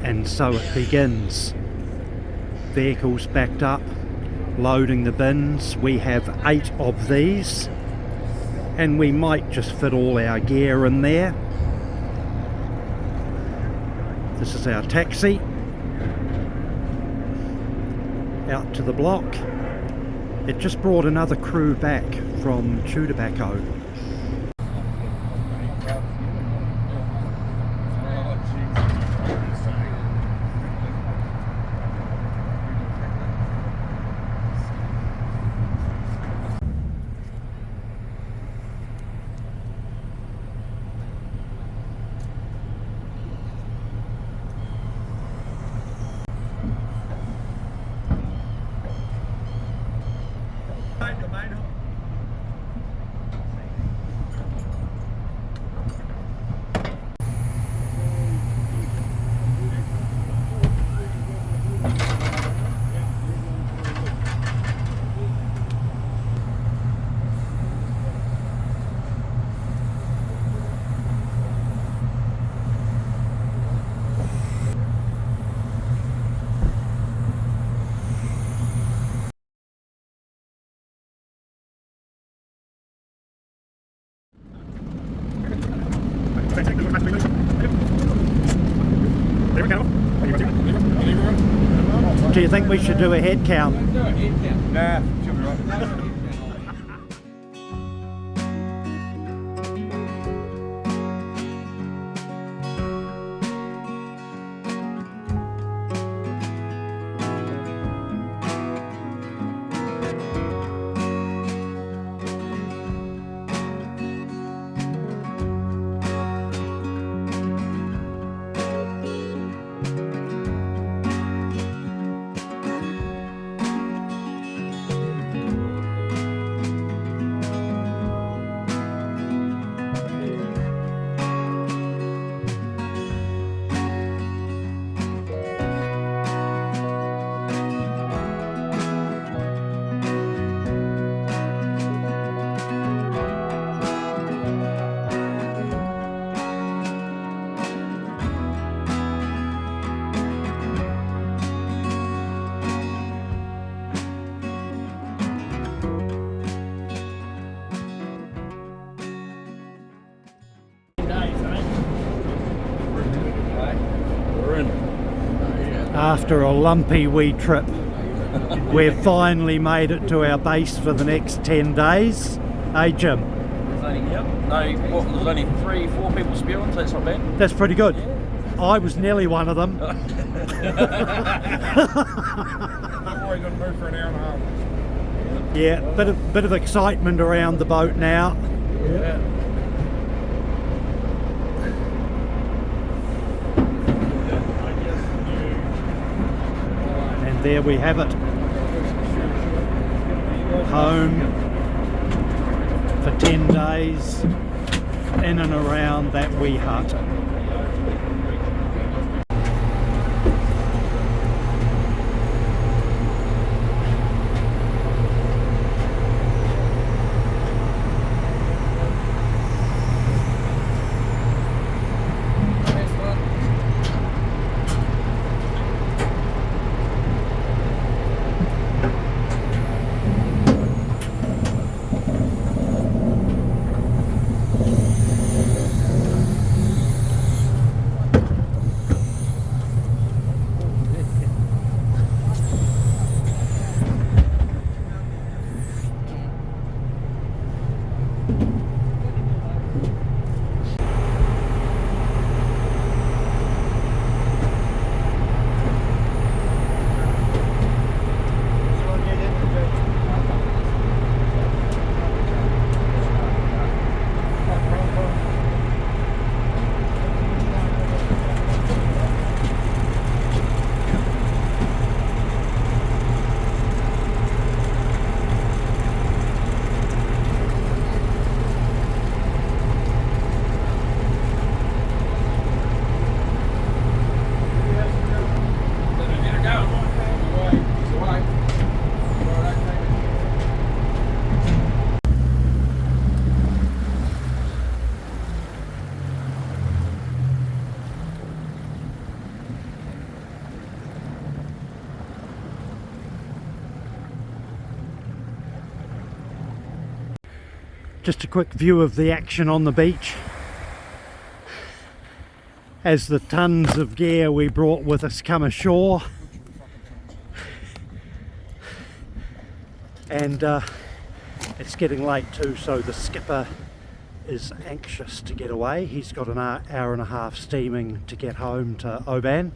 And so it begins. Vehicles backed up, loading the bins. We have 8 of these, and we might just fit all our gear in there. This is our taxi out to the block. It just brought another crew back from Chew Tobacco. Do you think we should do a head count? Nah, she'll be right. After a lumpy wee trip, we've finally made it to our base for the next 10 days. Hey Jim? There's only 3-4 people spewing, so that's not bad. That's pretty good. Yeah. I was nearly one of them. Don't worry, gonna move for an hour and a half. Yeah, bit of excitement around the boat now. Yeah. And there we have it. Home for 10 days in and around that wee hut. Just a quick view of the action on the beach as the tons of gear we brought with us come ashore. And it's getting late too, so the skipper is anxious to get away. He's got an hour and a half steaming to get home to Oban.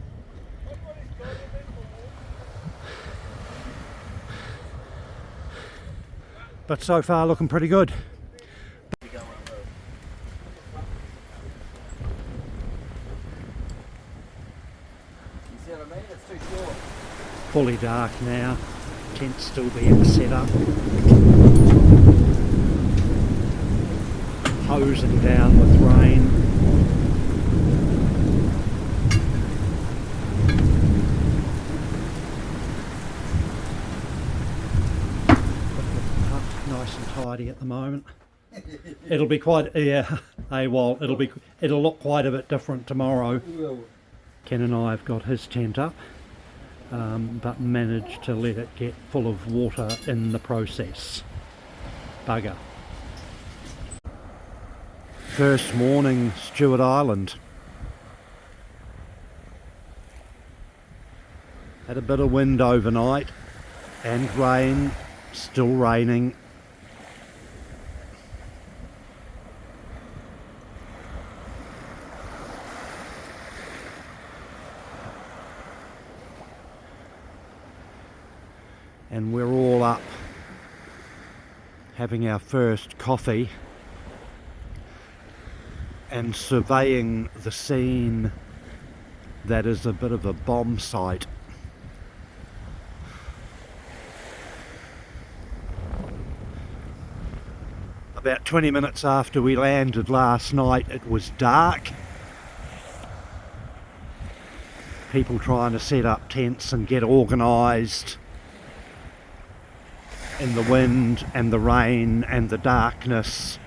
But so far looking pretty good. Fully dark now, tent's still being set up. Hosing down with rain. Nice and tidy at the moment. It'll be quite, yeah, well, it'll look quite a bit different tomorrow. Ken and I have got his tent up, but managed to let it get full of water in the process. Bugger. First morning, Stewart Island. Had a bit of wind overnight and rain, still raining. And we're all up having our first coffee and surveying the scene that is a bit of a bomb site. About 20 minutes after we landed last night, it was dark. People trying to set up tents and get organised in the wind and the rain and the darkness,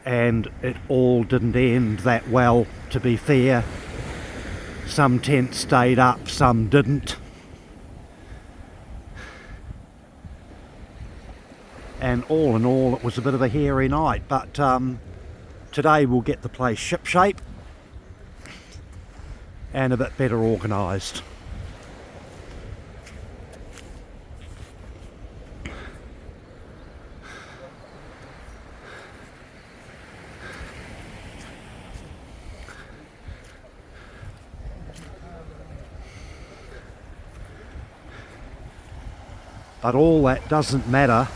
and it all didn't end that well, to be fair. Some tents stayed up, some didn't. And all in all, it was a bit of a hairy night, but today we'll get the place shipshape and a bit better organised. But all that doesn't matter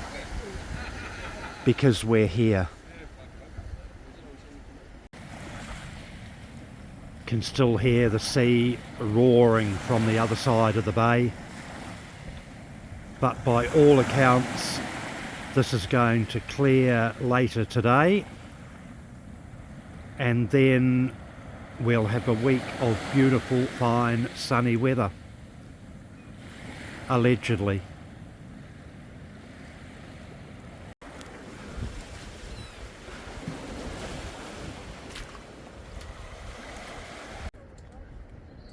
because we're here. Can still hear the sea roaring from the other side of the bay. But by all accounts, this is going to clear later today. And then we'll have a week of beautiful, fine, sunny weather. Allegedly.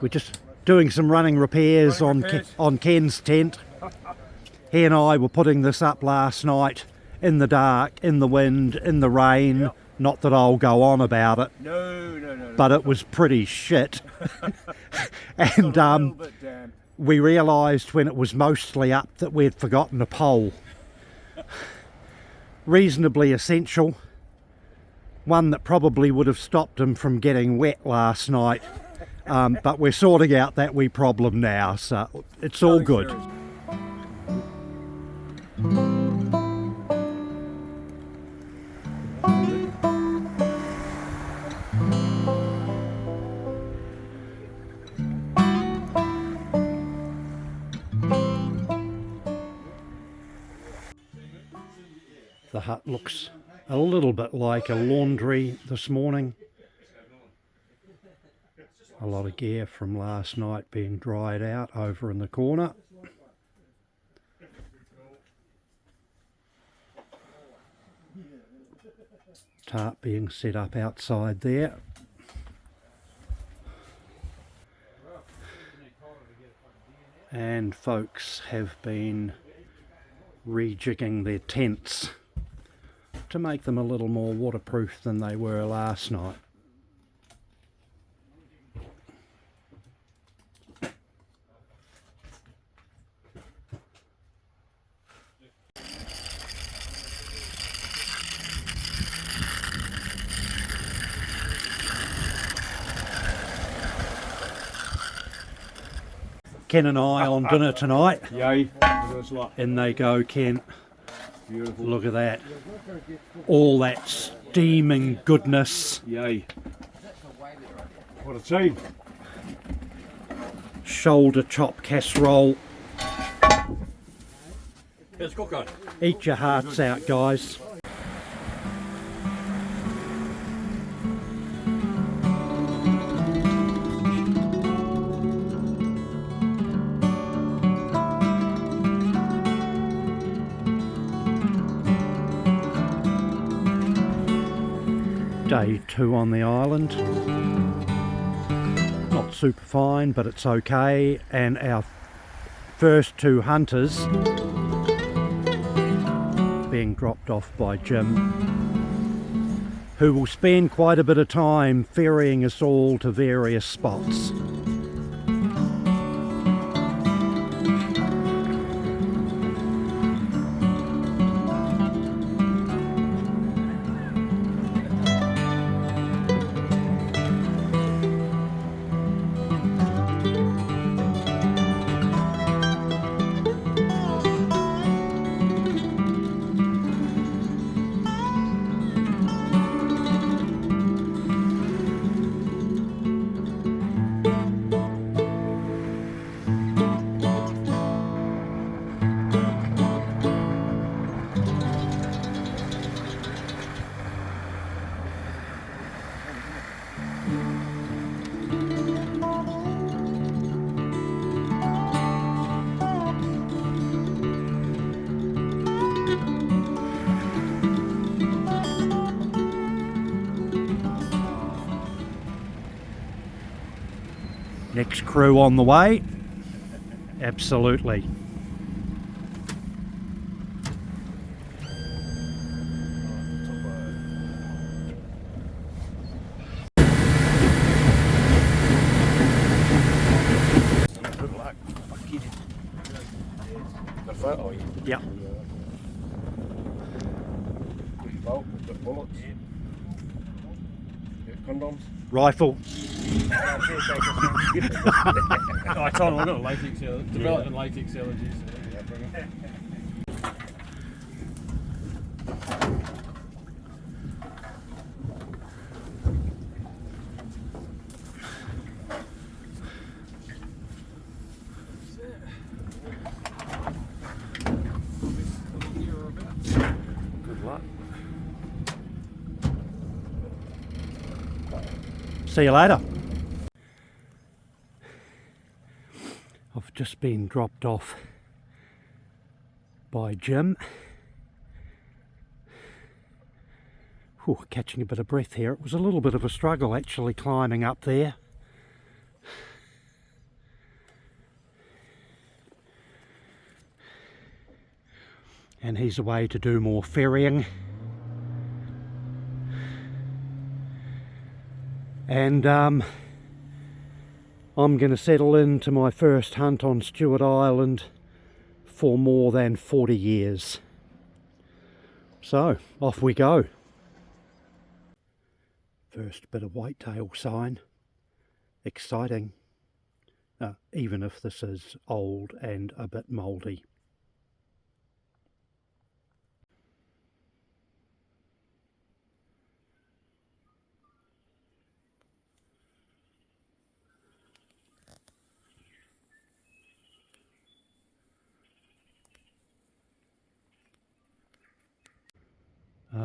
We're just doing some running repairs on Ken's tent. He and I were putting this up last night in the dark, in the wind, in the rain. Yep. Not that I'll go on about it. No. But it was pretty shit. And we realised when it was mostly up that we'd forgotten a pole. Reasonably essential. One that probably would have stopped him from getting wet last night. But we're sorting out that wee problem now, so it's all good. The hut looks a little bit like a laundry this morning. A lot of gear from last night being dried out over in the corner. Tarp being set up outside there. And folks have been rejigging their tents to make them a little more waterproof than they were last night. Ken and I on dinner tonight. Yay. In they go, Ken. Beautiful. Look at that. All that steaming goodness. Yay. What a team. Shoulder chop casserole. Here's Coco. Eat your hearts out, guys. Day 2 on the island. Not super fine, but it's okay. And our first 2 hunters being dropped off by Jim, who will spend quite a bit of time ferrying us all to various spots. Next crew on the way. Absolutely. Good luck. The front, oh yeah. Yep. Got your bolt, got bullets. Got condoms. Rifle. I told him I've got a latex allergy, developing latex allergies. Good luck. See you later. I've just been dropped off by Jim. Whew, catching a bit of breath here. It was a little bit of a struggle actually climbing up there. And he's away to do more ferrying. And I'm going to settle into my first hunt on Stewart Island for more than 40 years. So, off we go. First bit of whitetail sign. Exciting. Even if this is old and a bit mouldy.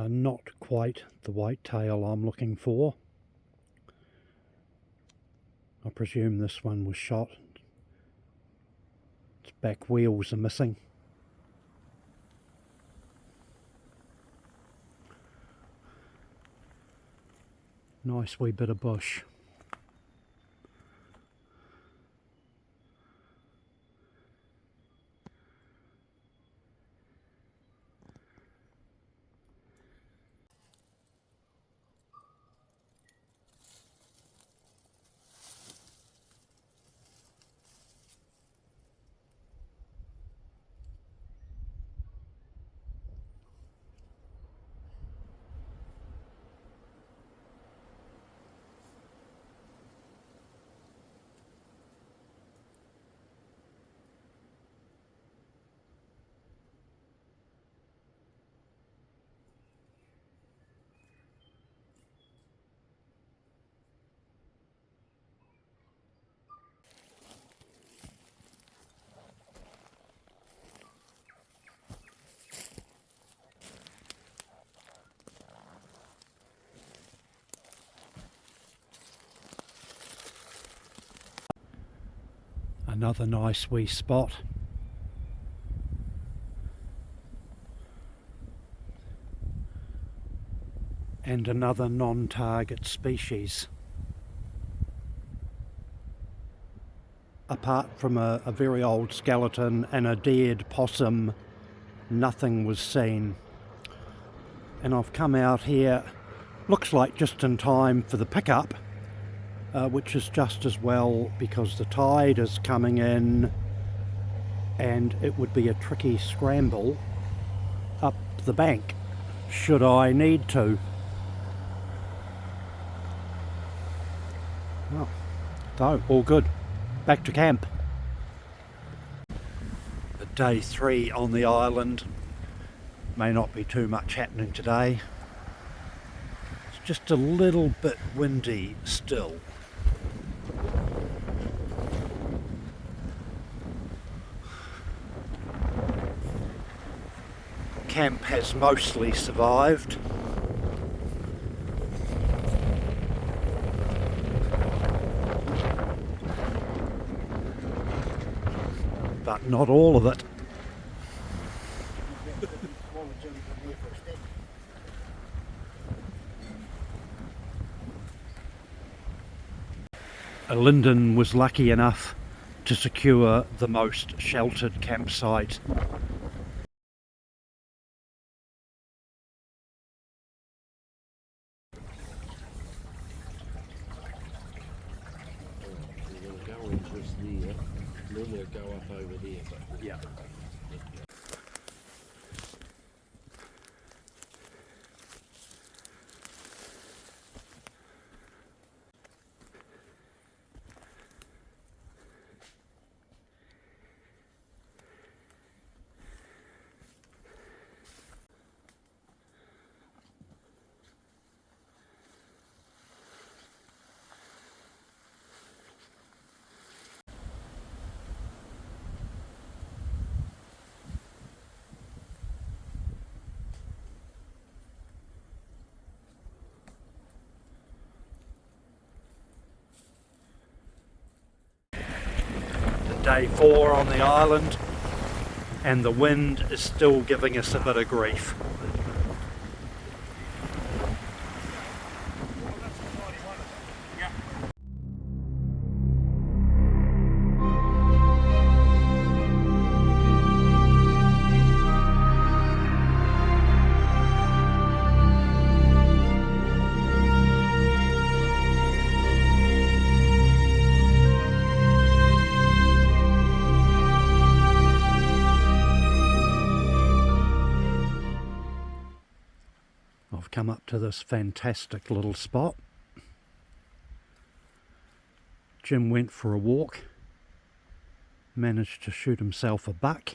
Not quite the whitetail I'm looking for. I presume this one was shot. Its back wheels are missing. Nice wee bit of bush. Another nice wee spot. And another non-target species. Apart from a very old skeleton and a dead possum, nothing was seen. And I've come out here, looks like just in time for the pickup, which is just as well because the tide is coming in and it would be a tricky scramble up the bank should I need to. Oh, so all good. Back to camp. Day 3 on the island. May not be too much happening today. It's just a little bit windy still. Camp has mostly survived. But not all of it. Lyndon was lucky enough to secure the most sheltered campsite. We'll go in just there, then we'll go up over there. Yeah. Day 4 on the island, and the wind is still giving us a bit of grief. I've come up to this fantastic little spot. Jim went for a walk, managed to shoot himself a buck.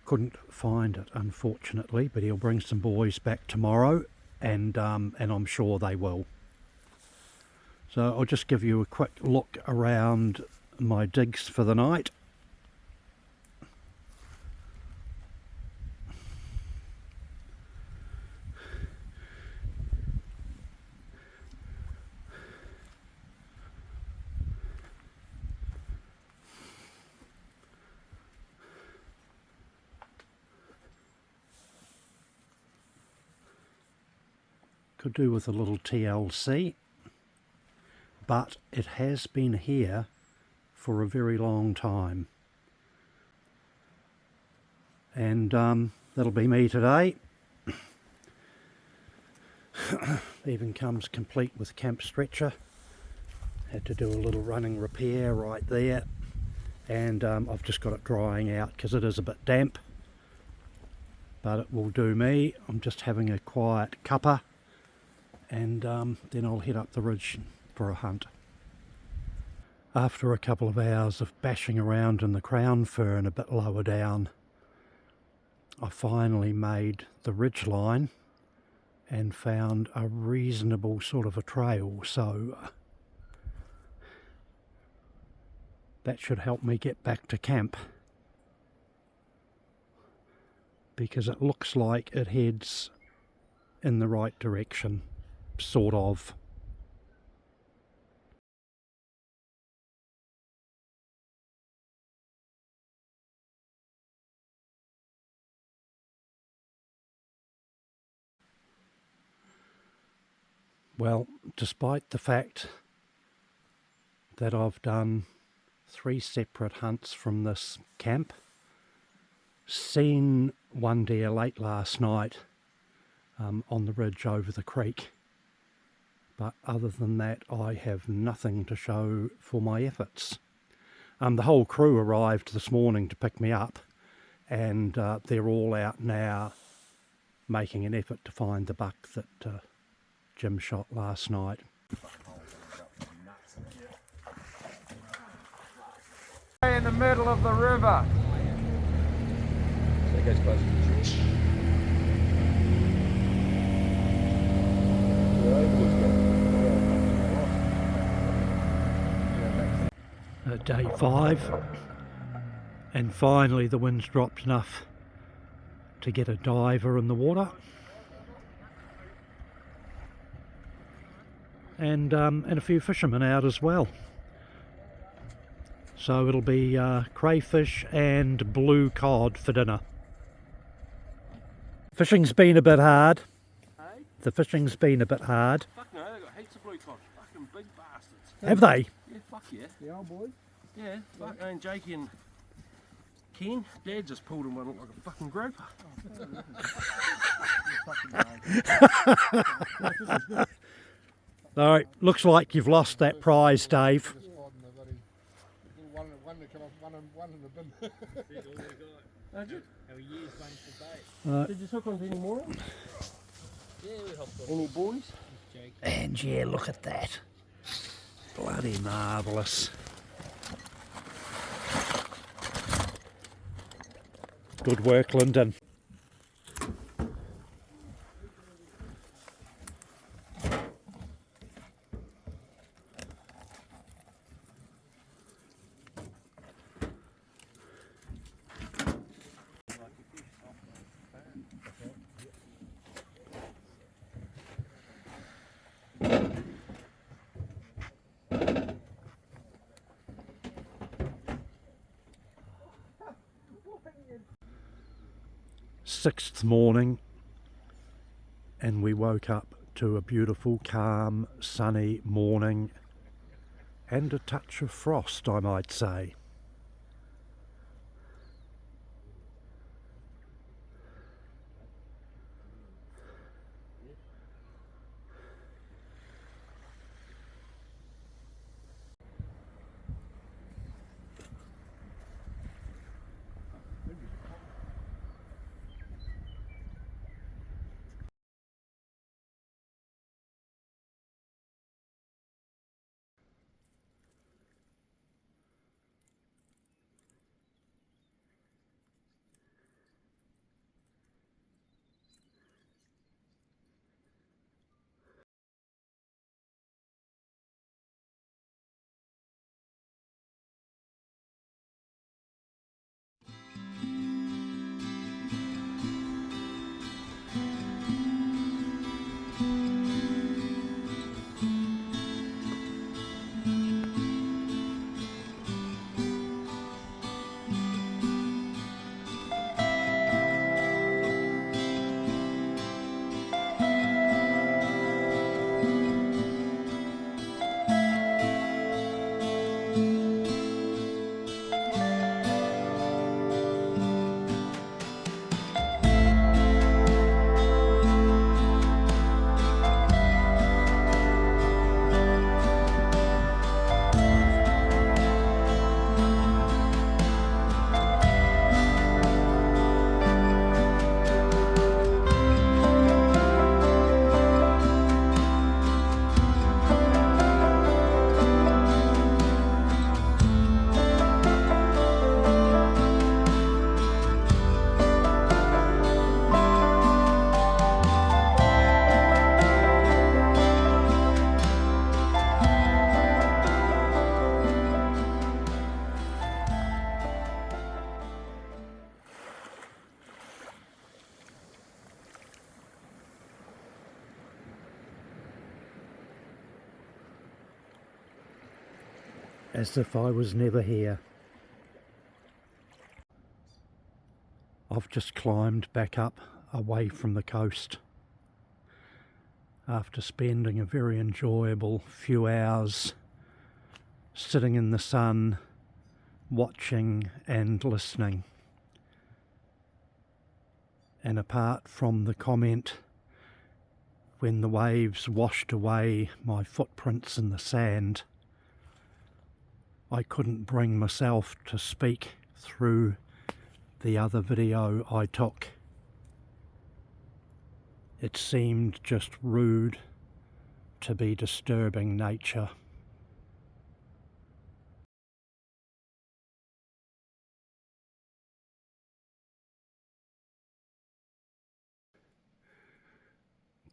Couldn't find it, unfortunately, but he'll bring some boys back tomorrow, and I'm sure they will. So I'll just give you a quick look around my digs for the night. Could do with a little TLC, but it has been here for a very long time. And that'll be me today. Even comes complete with camp stretcher. Had to do a little running repair right there, and I've just got it drying out because it is a bit damp, but it will do me. I'm just having a quiet cuppa, and then I'll head up the ridge for a hunt. After a couple of hours of bashing around in the crown fern a bit lower down, I finally made the ridge line and found a reasonable sort of a trail, so that should help me get back to camp, because it looks like it heads in the right direction, sort of. Well, despite the fact that I've done 3 separate hunts from this camp, seen one deer late last night on the ridge over the creek, but other than that I have nothing to show for my efforts. The whole crew arrived this morning to pick me up, and they're all out now making an effort to find the buck that Jim shot last night. In the middle of the river. So it goes close to the tree. Day 5, and finally the wind's dropped enough to get a diver in the water, and a few fishermen out as well. So it'll be crayfish and blue cod for dinner. Fishing's been a bit hard. Hey? The fishing's been a bit hard. Fuck no, they've got heaps of blue cod. Fucking big bastards. Have they? Yeah, fuck yeah. The old boy. Yeah, fuck, and Jakey and Ken, Dad just pulled him one look like a fucking groper. Alright, looks like you've lost that prize, Dave. Just hiding the bloody one that come off, one in the bin. Did you hook onto any more? Yeah, we hooked on. Any boys? And yeah, look at that. Bloody marvellous. Good work, Lyndon. Sixth morning, and we woke up to a beautiful, calm, sunny morning and a touch of frost, I might say. As if I was never here. I've just climbed back up away from the coast. after spending a very enjoyable few hours sitting in the sun, watching and listening. And apart from the comment when the waves washed away my footprints in the sand, I couldn't bring myself to speak through the other video I took. It seemed just rude to be disturbing nature.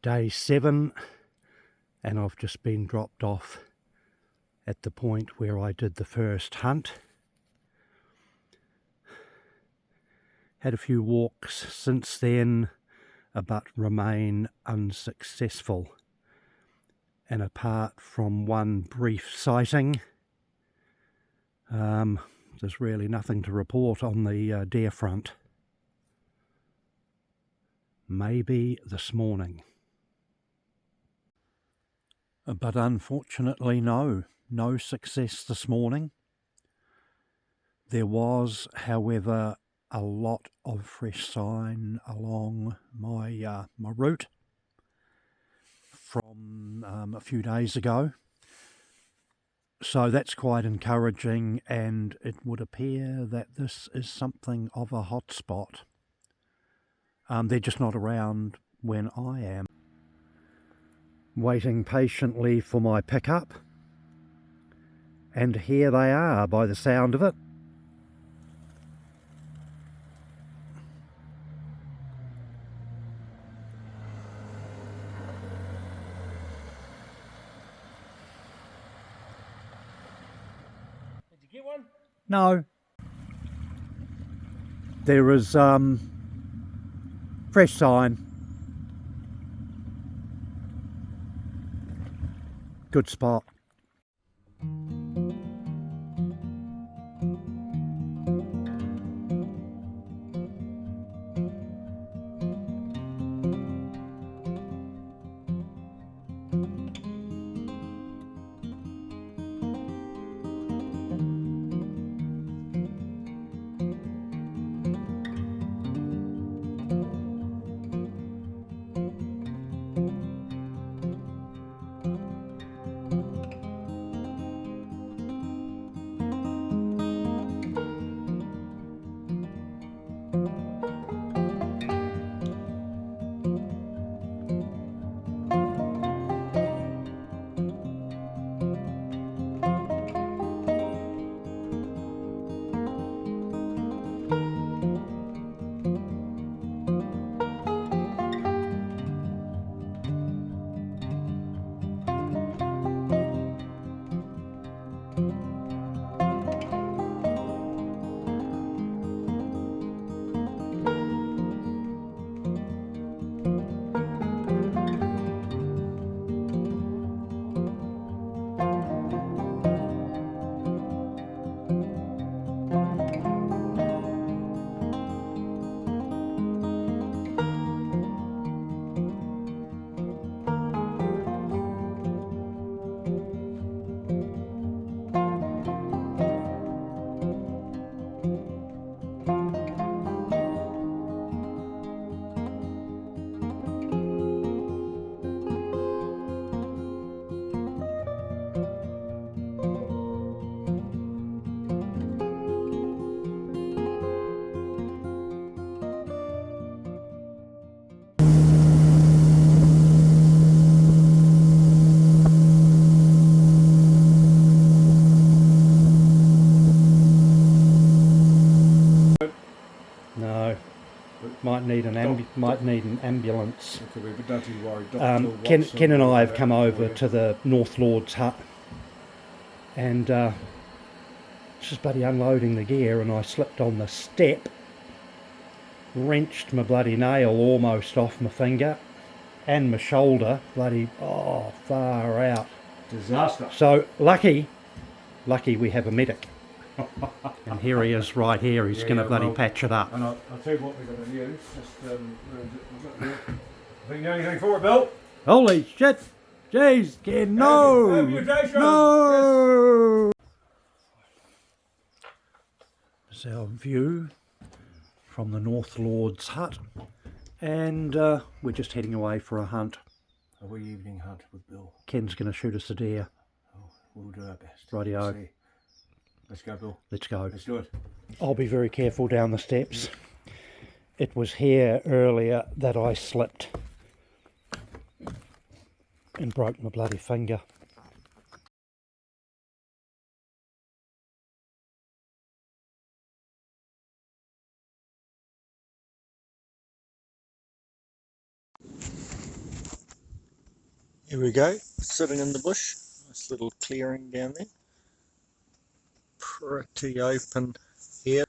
Day 7, and I've just been dropped off at the point where I did the first hunt. Had a few walks since then, but remain unsuccessful. And apart from one brief sighting, there's really nothing to report on the deer front. Maybe this morning. But unfortunately no success this morning. There was, however, a lot of fresh sign along my route from a few days ago. So that's quite encouraging, and it would appear that this is something of a hot spot. They're just not around when I am. Waiting patiently for my pickup, and here they are by the sound of it. Did you get one? No. There is fresh sign. Good spot. No, might need an ambulance. Ken and I have come over to the North Lord's hut, and just bloody unloading the gear, and I slipped on the step, wrenched my bloody nail almost off my finger, and my shoulder, bloody, oh, far out. Disaster. So lucky we have a medic. And here he is right here, he's going to bloody patch it up. And I'll tell you what we're going to use. Just, I think the only thing for it, Bill, Holy shit! Jeez, Ken, no! No! This is our view from the North Lord's hut, and we're just heading away for a hunt. A wee evening hunt with Bill. Ken's going to shoot us a deer. Oh, we'll do our best. Rightio. Let's go, Bill. Let's go. Let's do it. I'll be very careful down the steps. It was here earlier that I slipped and broke my bloody finger. Here we go, sitting in the bush. Nice little clearing down there. Pretty open here.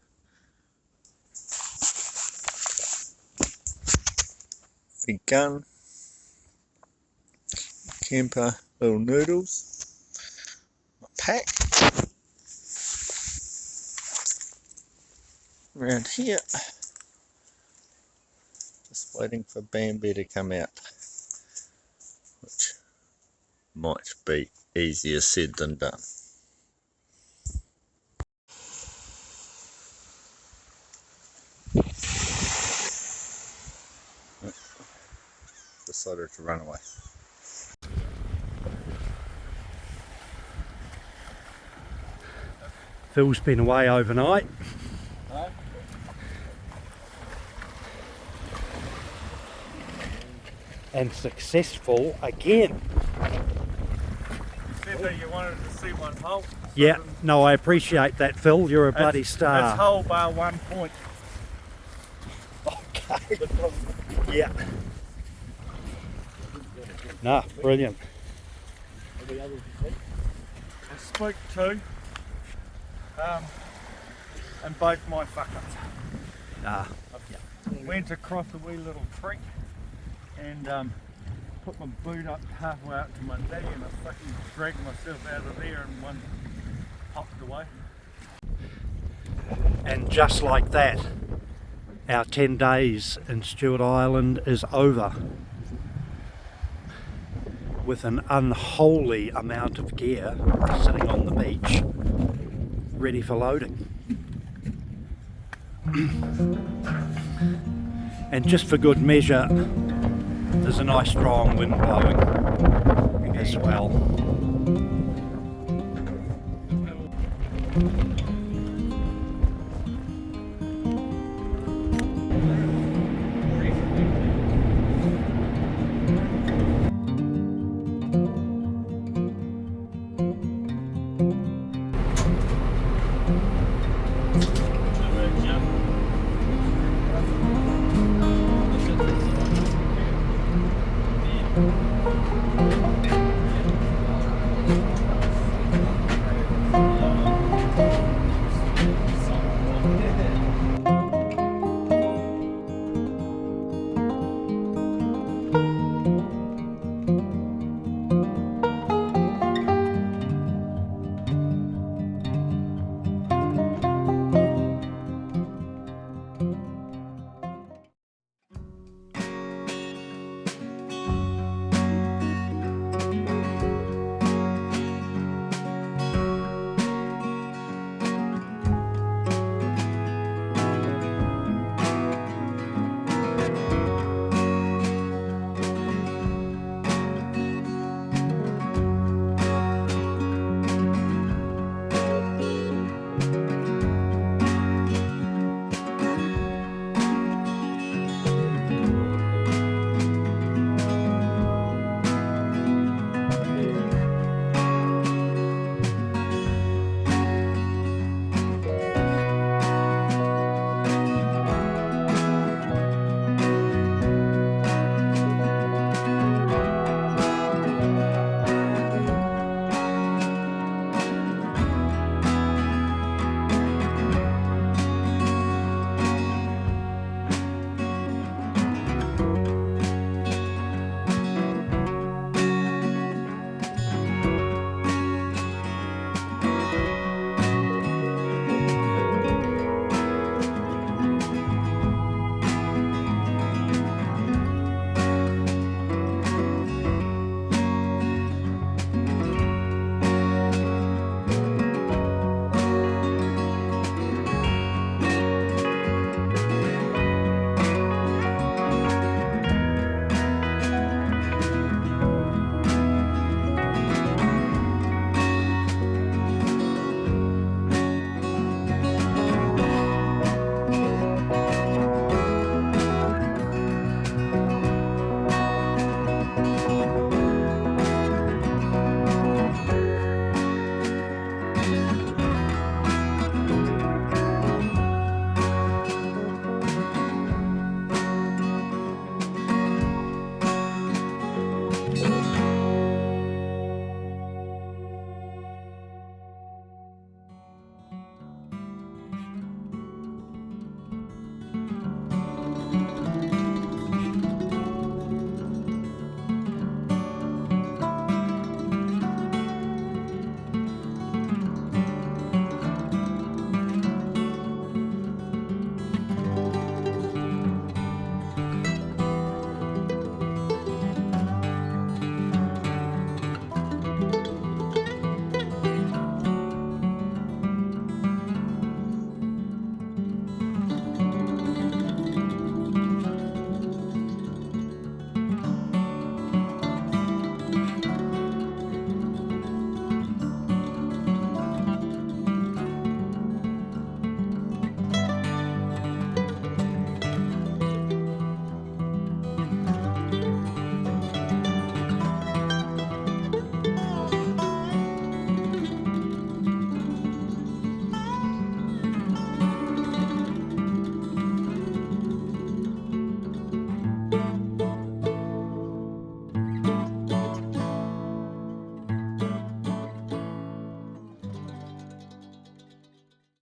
Big gun. Camper little noodles. My pack. Around here. Just waiting for Bambi to come out. Which might be easier said than done. Decided to run away. Phil's been away overnight. And successful again. Said that you wanted to see one hole. Yeah, no, I appreciate that, Phil. You're a bloody star. That's hole bar 1 point. Okay. Yeah. Nah, brilliant. I spoke to, and both my fuck-ups. Ah, Went across a wee little creek and put my boot up halfway out to my knee, and I fucking dragged myself out of there and one popped away. and just like that, our 10 days in Stewart Island is over, with an unholy amount of gear sitting on the beach, ready for loading. And just for good measure, there's a nice strong wind blowing as well.